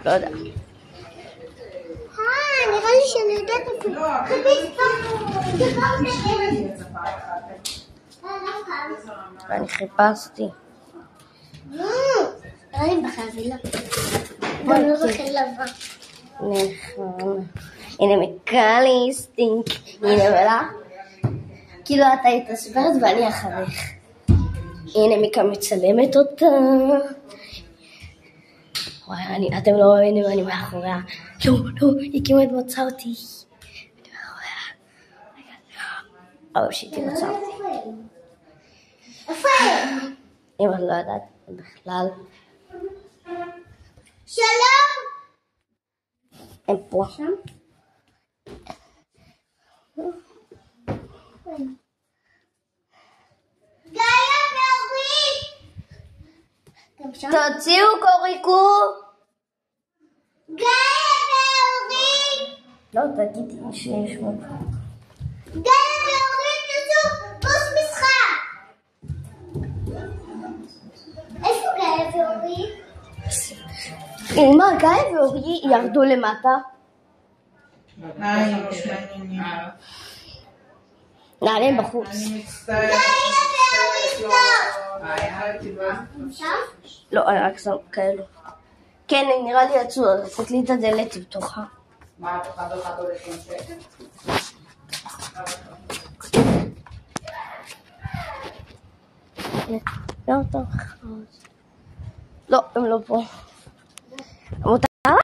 לא יודע. נראה לי שאני יודעת אפילו. ואני חיפשתי. ראי בחבילה. גם לא בחלבה. נכון. הנה מקלי סטינק. הנה מלה. כאילו אתה היית ספרת ואני אחריך. הנה מיקה מצלמת אותה. וואי, אתם לא מבינים, אני מאחוריה. לא, היא כמעט מצאה אותי. אני מאחוריה. או שהיא מצאה אותי. איפה? אם אני לא יודעת בכלל. שלום! הם פה. גאיה ואורי! תוציאו קוריקו. גאיה ואורי! לא, תגידי שישמעו. גאיה ואורי תצאו בוס משחק! איפה גאיה ואורי? מה, גיא ואורי ירדו למטה? נעלים בחוץ. אני מצטערת. לא, רק שם כאלו. כן, נראה לי יצאו, אז עשית לי את הדלת בתוכה. מה, את אחד הולך לנשק? לא, הם לא פה.